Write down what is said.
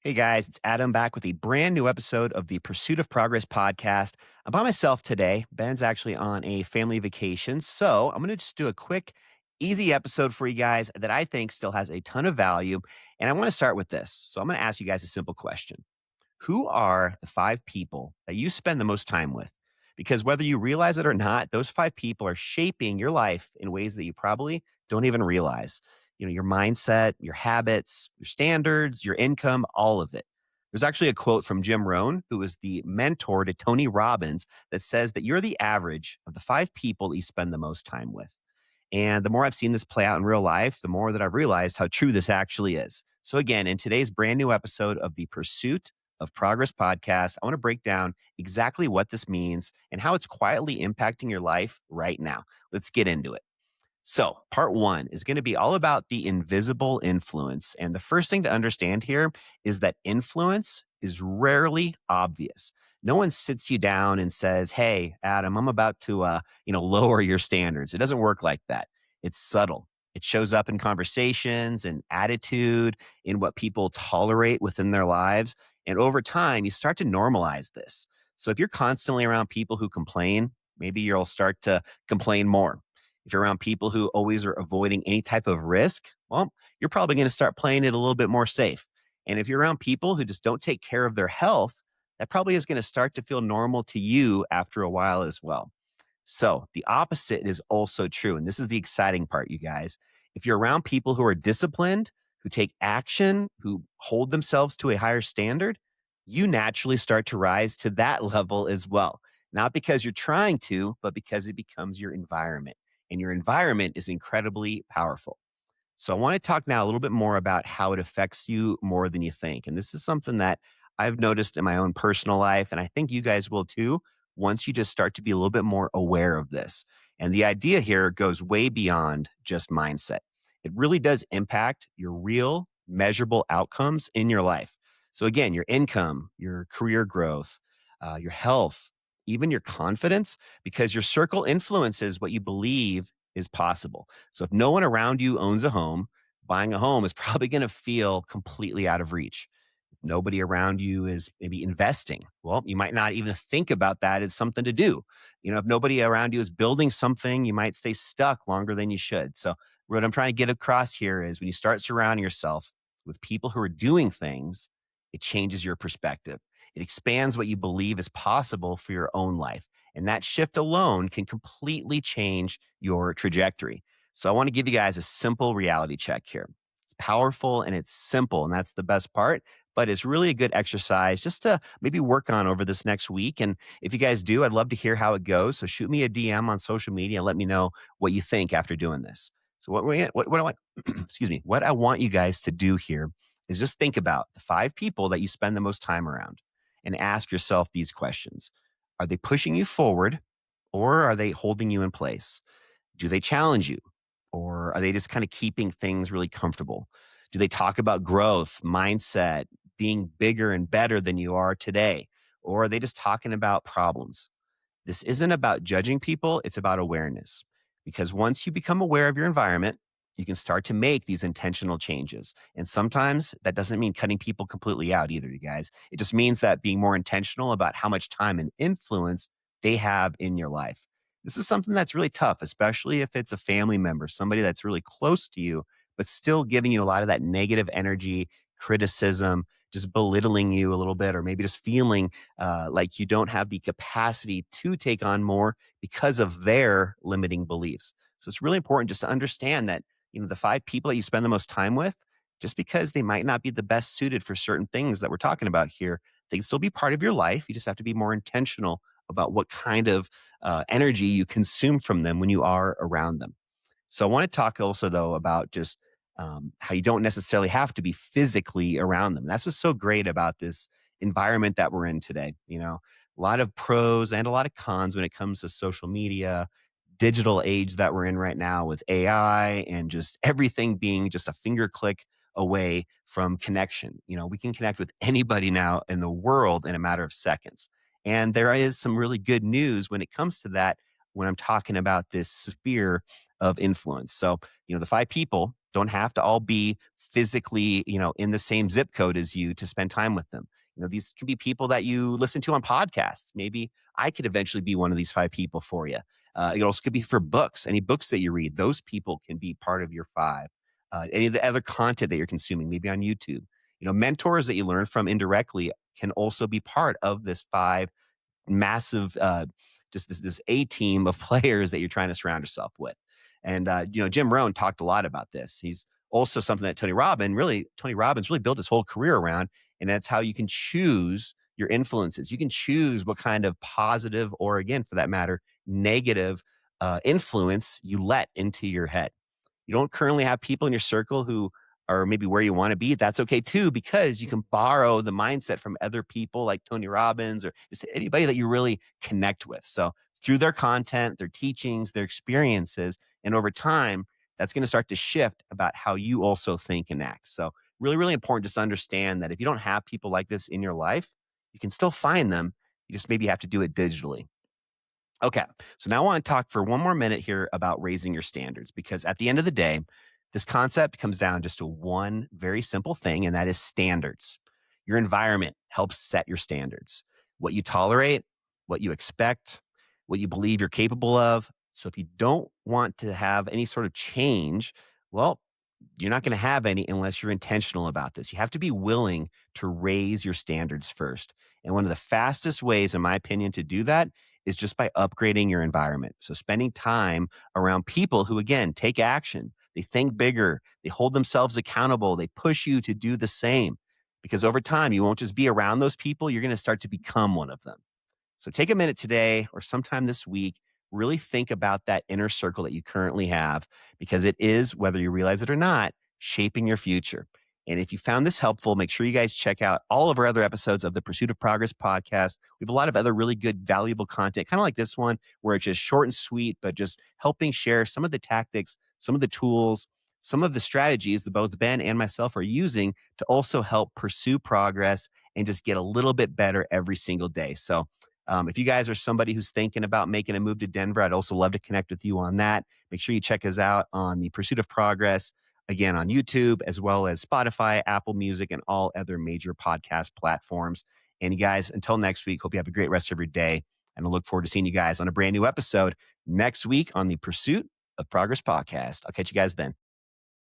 Hey guys, it's Adam back with a brand new episode of the Pursuit of Progress podcast. I'm by myself today. Ben's actually on a family vacation. So I'm going to just do a quick, easy episode for you guys that I think still has a ton of value. And I want to start with this. So I'm going to ask you guys a simple question. Who are the five people that you spend the most time with? Because whether you realize it or not, those five people are shaping your life in ways that you probably don't even realize. Your mindset, your habits, your standards, your income, all of it. There's actually a quote from Jim Rohn, who is the mentor to Tony Robbins, that says that you're the average of the five people that you spend the most time with. And the more I've seen this play out in real life, the more that I've realized how true this actually is. So, again, in today's brand new episode of the Pursuit of Progress podcast, I want to break down exactly what this means and how it's quietly impacting your life right now. Let's get into it. So, part one is going to be all about the invisible influence. And the first thing to understand here is that influence is rarely obvious. No one sits you down and says, "Hey, Adam, I'm about to, lower your standards." It doesn't work like that. It's subtle. It shows up in conversations and attitude, in what people tolerate within their lives. And over time, you start to normalize this. So, if you're constantly around people who complain, maybe you'll start to complain more. If you're around people who always are avoiding any type of risk, well, you're probably going to start playing it a little bit more safe. And if you're around people who just don't take care of their health, that probably is going to start to feel normal to you after a while as well. So the opposite is also true. And this is the exciting part, you guys. If you're around people who are disciplined, who take action, who hold themselves to a higher standard, you naturally start to rise to that level as well. Not because you're trying to, but because it becomes your environment. And your environment is incredibly powerful. So I want to talk now a little bit more about how it affects you more than you think. And this is something that I've noticed in my own personal life, and I think you guys will too, once you just start to be a little bit more aware of this. And the idea here goes way beyond just mindset. It really does impact your real measurable outcomes in your life. So again, your income, your career growth, your health, even your confidence, because your circle influences what you believe is possible. So if no one around you owns a home, buying a home is probably going to feel completely out of reach. If nobody around you is maybe investing, well, you might not even think about that as something to do. If nobody around you is building something, you might stay stuck longer than you should. So what I'm trying to get across here is when you start surrounding yourself with people who are doing things, it changes your perspective. It expands what you believe is possible for your own life. And that shift alone can completely change your trajectory. So I want to give you guys a simple reality check here. It's powerful and it's simple, and that's the best part. But it's really a good exercise just to maybe work on over this next week. And if you guys do, I'd love to hear how it goes. So shoot me a DM on social media and let me know what you think after doing this. So what I want, excuse me, what I want you guys to do here is just think about the five people that you spend the most time around and ask yourself these questions. Are they pushing you forward or are they holding you in place? Do they challenge you or are they just kind of keeping things really comfortable? Do they talk about growth, mindset, being bigger and better than you are today? Or are they just talking about problems? This isn't about judging people, it's about awareness. Because once you become aware of your environment, you can start to make these intentional changes. And sometimes that doesn't mean cutting people completely out either, you guys. It just means that being more intentional about how much time and influence they have in your life. This is something that's really tough, especially if it's a family member, somebody that's really close to you, but still giving you a lot of that negative energy, criticism, just belittling you a little bit, or maybe just feeling like you don't have the capacity to take on more because of their limiting beliefs. So it's really important just to understand that, the five people that you spend the most time with, just because they might not be the best suited for certain things that we're talking about here, they can still be part of your life. You just have to be more intentional about what kind of energy you consume from them when you are around them. So I want to talk also though about just how you don't necessarily have to be physically around them. That's what's so great about this environment that we're in today. A lot of pros and a lot of cons when it comes to social media, digital age that we're in right now with AI and just everything being just a finger click away from connection. We can connect with anybody now in the world in a matter of seconds. And there is some really good news when it comes to that when I'm talking about this sphere of influence. So, the five people don't have to all be physically, in the same zip code as you to spend time with them. These can be people that you listen to on podcasts. Maybe I could eventually be one of these five people for you. It also could be for books, any books that you read. Those people can be part of your five. Any of the other content that you're consuming, maybe on YouTube. Mentors that you learn from indirectly can also be part of this five massive, just this A team of players that you're trying to surround yourself with. And Jim Rohn talked a lot about this. He's also something that Tony Robbins really built his whole career around, and that's how you can choose your influences. You can choose what kind of positive, or again, for that matter, negative influence you let into your head. You don't currently have people in your circle who are maybe where you want to be. That's okay too, because you can borrow the mindset from other people like Tony Robbins or just anybody that you really connect with. So through their content, their teachings, their experiences, and over time, that's going to start to shift about how you also think and act. So really, really important just to understand that if you don't have people like this in your life, you can still find them. You just maybe have to do it digitally. Okay. So now I want to talk for one more minute here about raising your standards, because at the end of the day, this concept comes down just to one very simple thing, and that is standards. Your environment helps set your standards, what you tolerate, what you expect, what you believe you're capable of. So if you don't want to have any sort of change, well, you're not going to have any unless you're intentional about this. You have to be willing to raise your standards first. And one of the fastest ways, in my opinion, to do that is just by upgrading your environment. So spending time around people who, again, take action. They think bigger. They hold themselves accountable. They push you to do the same. Because over time, you won't just be around those people. You're going to start to become one of them. So take a minute today or sometime this week, really think about that inner circle that you currently have, because it is, whether you realize it or not, shaping your future. And if you found this helpful, make sure you guys check out all of our other episodes of the Pursuit of Progress podcast. We have a lot of other really good, valuable content, kind of like this one, where it's just short and sweet, but just helping share some of the tactics, some of the tools, some of the strategies that both Ben and myself are using to also help pursue progress and just get a little bit better every single day. So if you guys are somebody who's thinking about making a move to Denver, I'd also love to connect with you on that. Make sure you check us out on the Pursuit of Progress, again, on YouTube, as well as Spotify, Apple Music, and all other major podcast platforms. And you guys, until next week, hope you have a great rest of your day. And I look forward to seeing you guys on a brand new episode next week on the Pursuit of Progress podcast. I'll catch you guys then.